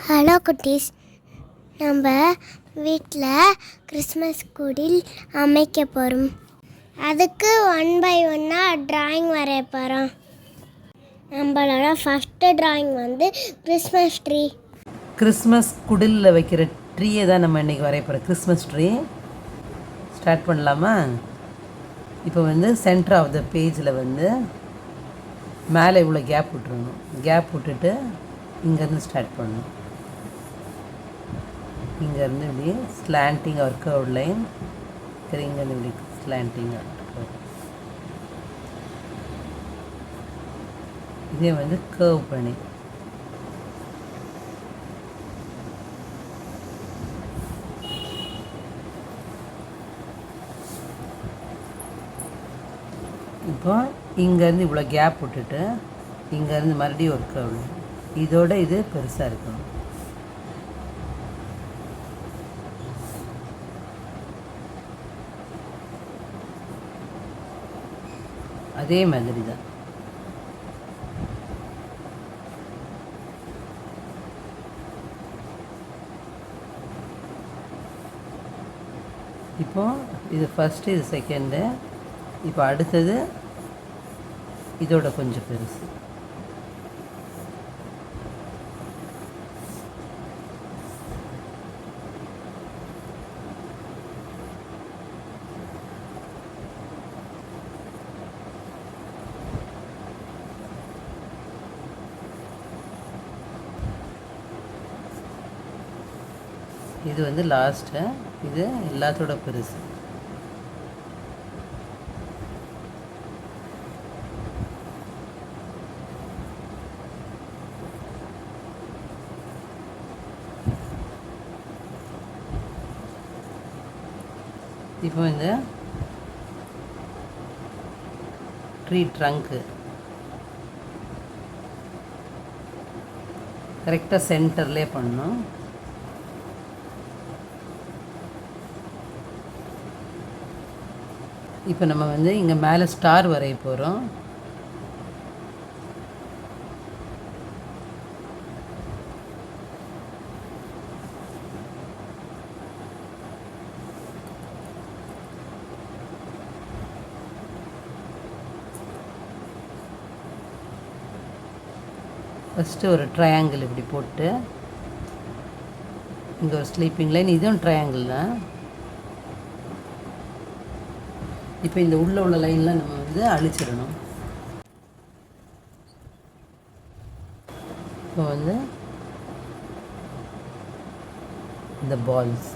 Hello குட்டீஸ், நம்ம வீட்டில் கிறிஸ்மஸ் குடில் அமைக்க போகிறோம். அதுக்கு 1 by 1 ட்ராயிங் வரைய போகிறோம். நம்மளோட ஃபஸ்ட்டு ட்ராயிங் வந்து கிறிஸ்மஸ் ட்ரீ. கிறிஸ்மஸ் குடிலில் வைக்கிற ட்ரீயை தான் நம்ம இன்றைக்கி வரைய போகிறோம். கிறிஸ்மஸ் ட்ரீ ஸ்டார்ட் பண்ணலாமா? இப்போ வந்து சென்டர் ஆஃப் த பேஜில் வந்து மேலே இவ்வளோ கேப் விட்டுருணும். கேப் விட்டுட்டு இங்கேருந்து ஸ்டார்ட் பண்ணணும். இங்கேருந்து இப்படி ஸ்லாண்டிங் ஒரு கர்வ் லைன், இங்கேருந்து இப்படி ஸ்லாண்டிங். இதே வந்து கர்வ் பண்ணி இப்போ இங்கேருந்து இவ்வளோ கேப் விட்டுட்டு இங்கேருந்து மறுபடியும் ஒரு கர்வ். இதோட இது பெருசாக இருக்கணும். அதே மாதிரி தான். இப்போ இது ஃபஸ்ட்டு, இது செகண்டு. இப்போ அடுத்தது இதோட கொஞ்சம் பெருசு. இது வந்து லாஸ்ட்டு, இது எல்லாத்தோட பெருசு. இப்போ இந்த ட்ரீ ட்ரங்க்கு கரெக்டாக சென்டர்லேயே பண்ணணும். இப்போ நம்ம வந்து இங்கே மேலே ஸ்டார் வரைய போகிறோம். ஃபஸ்ட்டு ஒரு ட்ரையாங்கிள் இப்படி போட்டு இங்கே ஒரு ஸ்லீப்பிங் லைன், இதுவும் ட்ரையாங்கிள் தான். இப்போ இந்த உள்ள லைன்லாம் நம்ம வந்து அழிச்சிடணும். இப்போ வந்து இந்த பால்ஸ்,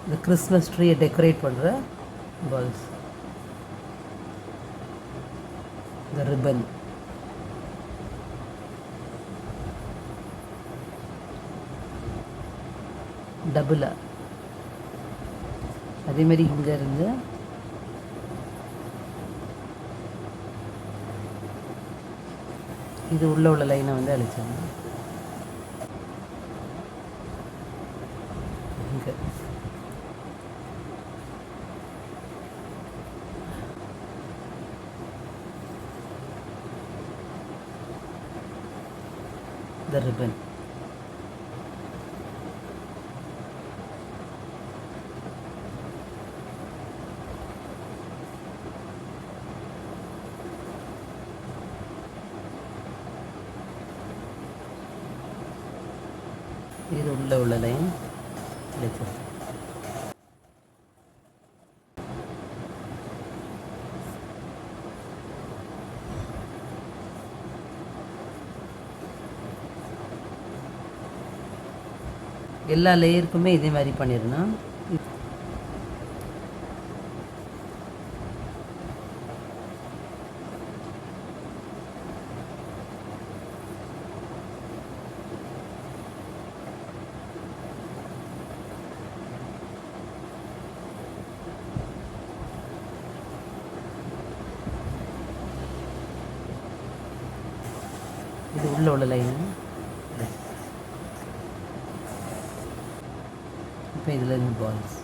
இந்த கிறிஸ்மஸ் ட்ரீயை டெக்கரேட் பண்ணுற பால்ஸ், இந்த ரிப்பன், டபுளாக. அதேமாரி இங்கேருந்து இது உள்ள லைனை வந்து அழிச்சிடணும். இங்கே the ribbon. இது உள்ள லைன் கிடைச்சது. எல்லா லேயருக்குமே இதே மாதிரி பண்ணிடணும். இது உள்ள லைன். இப்போ இதில் இருந்து பால்ஸ்.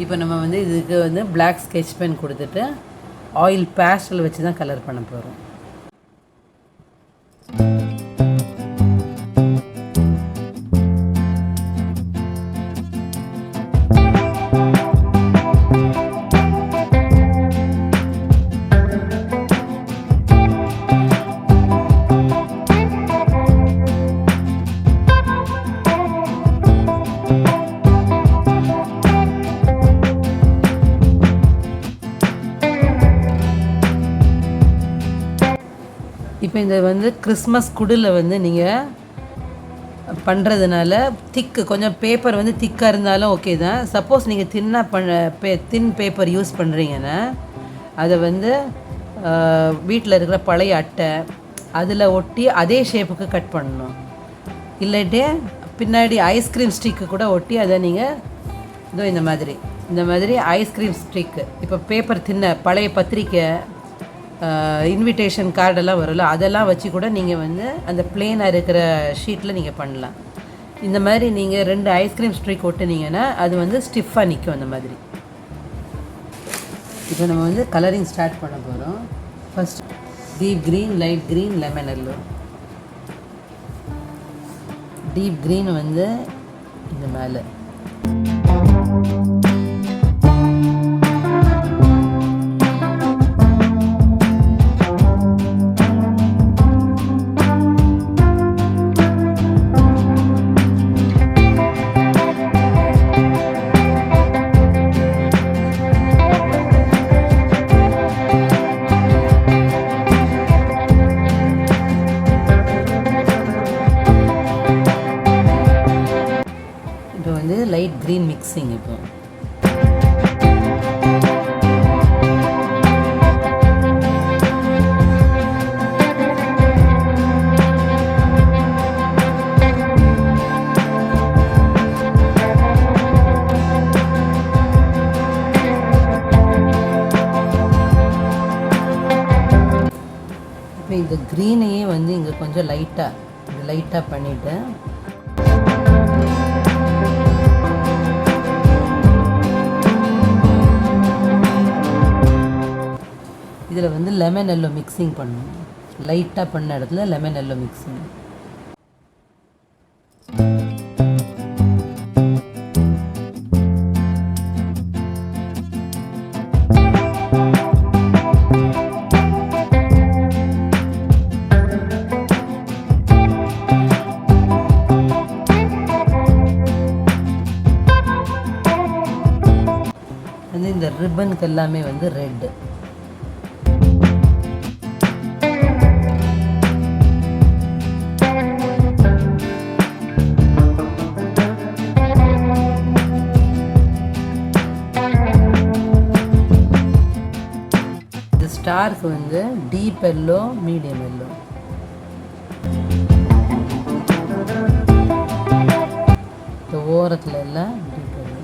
இப்போ நம்ம வந்து இதுக்கு வந்து பிளாக் ஸ்கெட்ச் பென் கொடுத்துட்டு ஆயில் பேஸ்டல் வச்சு தான் கலர் பண்ண போகிறோம். இப்போ இந்த வந்து கிறிஸ்மஸ் குடில் வந்து நீங்கள் பண்ணுறதுனால கொஞ்சம் பேப்பர் வந்து திக்காக இருந்தாலும் ஓகே தான். சப்போஸ் நீங்கள் தின் பேப்பர் யூஸ் பண்ணுறீங்கன்னா அதை வந்து வீட்டில் இருக்கிற பழைய அட்டை அதில் ஒட்டி அதே ஷேப்புக்கு கட் பண்ணணும். இல்லாட்டி பின்னாடி ஐஸ்கிரீம் ஸ்டிக்கு கூட ஒட்டி அதை நீங்கள் இதோ இந்த மாதிரி ஐஸ்கிரீம் ஸ்டிக்கு, இப்போ பேப்பர் பழைய பத்திரிக்கை இன்விடேஷன் கார்டெல்லாம் வரும்ல, அதெல்லாம் வச்சு கூட நீங்கள் வந்து அந்த பிளெயினாக இருக்கிற ஷீட்டில் நீங்கள் பண்ணலாம். இந்த மாதிரி நீங்கள் 2 ஐஸ்கிரீம் ஸ்ட்ரிக் ஒட்டுனீங்கன்னா அது வந்து ஸ்டிஃபாக நிற்கும் அந்த மாதிரி. இப்போ நம்ம வந்து கலரிங் ஸ்டார்ட் பண்ண போகிறோம். First deep green, light green, lemon yellow. Deep green வந்து இந்த மேலே, லைட் க்ரீன் மிக்சிங். இப்போ இந்த க்ரீனையே வந்து இங்கே கொஞ்சம் லைட்டாக பண்ணிவிட்டு இதில் வந்து லெமன் எல்லோ மிக்சிங் பண்ணணும். லைட்டாக பண்ண இடத்துல லெமன் எல்லோ மிக்சிங். வந்து இந்த ரிப்பனுக்கு எல்லாமே வந்து ரெட்டு. ஸ்டாருக்கு வந்து டீப் எல்லோ, மீடியம் எல்லோ. இந்த ஓரத்தில் எல்லாம் டீப் எல்லோ.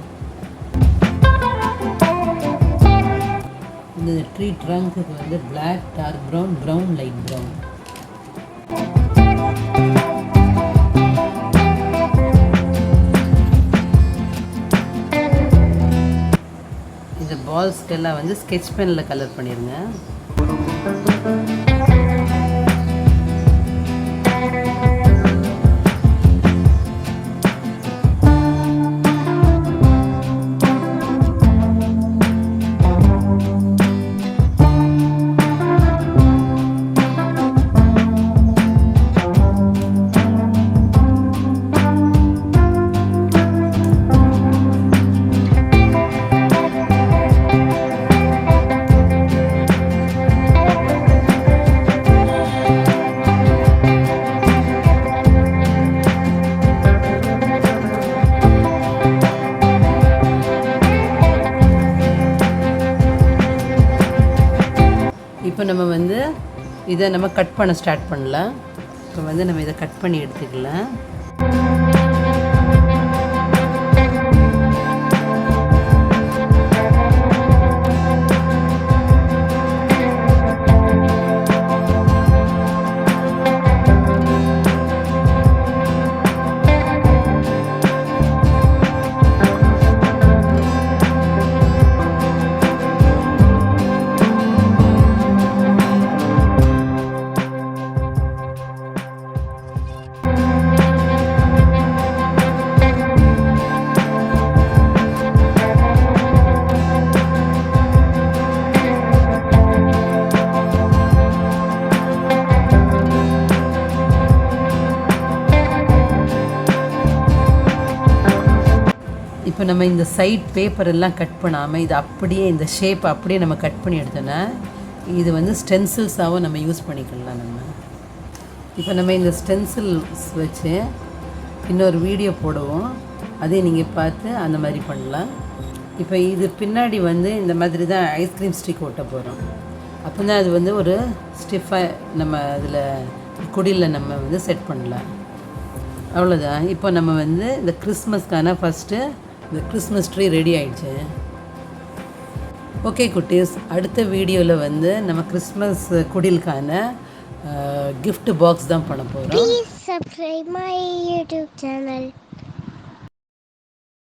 இந்த ட்ரீ ட்ரங்க்குக்கு வந்து black, dark brown, brown, light brown. இந்த பால்ஸ்க்கெல்லாம் வந்து ஸ்கெட்ச் பெனில் கலர் பண்ணிடுங்க. இப்போ நம்ம வந்து இதை நம்ம கட் பண்ண ஸ்டார்ட் பண்ணலாம். இப்போ வந்து நம்ம இதை கட் பண்ணி எடுத்துக்கலாம். இப்போ நம்ம இந்த சைட் பேப்பர் எல்லாம் கட் பண்ணாமல் இது அப்படியே இந்த ஷேப் அப்படியே நம்ம கட் பண்ணி எடுத்தோன்னா இது வந்து ஸ்டென்சில்ஸாகவும் நம்ம யூஸ் பண்ணிக்கலாம் நம்ம. இப்போ நம்ம இந்த ஸ்டென்சில்ஸ் வச்சு இன்னொரு வீடியோ போடுவோம், அதே நீங்கள் பார்த்து அந்த மாதிரி பண்ணலாம். இப்போ இது பின்னாடி வந்து இந்த மாதிரி தான் ஐஸ்கிரீம் ஸ்டிக் ஒட்ட போகிறோம். அப்போ தான் அது வந்து ஒரு ஸ்டிஃபாக நம்ம அதில் குடியில் நம்ம வந்து செட் பண்ணலாம். அவ்வளோதான். இப்போ நம்ம வந்து இந்த கிறிஸ்மஸ்க்கான ஃபஸ்ட்டு இந்த கிறிஸ்மஸ் ட்ரீ ரெடி ஆகிடுச்சு. ஓகே குட்டீஸ், அடுத்த வீடியோவில் வந்து நம்ம கிறிஸ்மஸ் குடிலுக்கான gift பாக்ஸ் தான் பண்ண போகிறோம். Please subscribe my YouTube channel.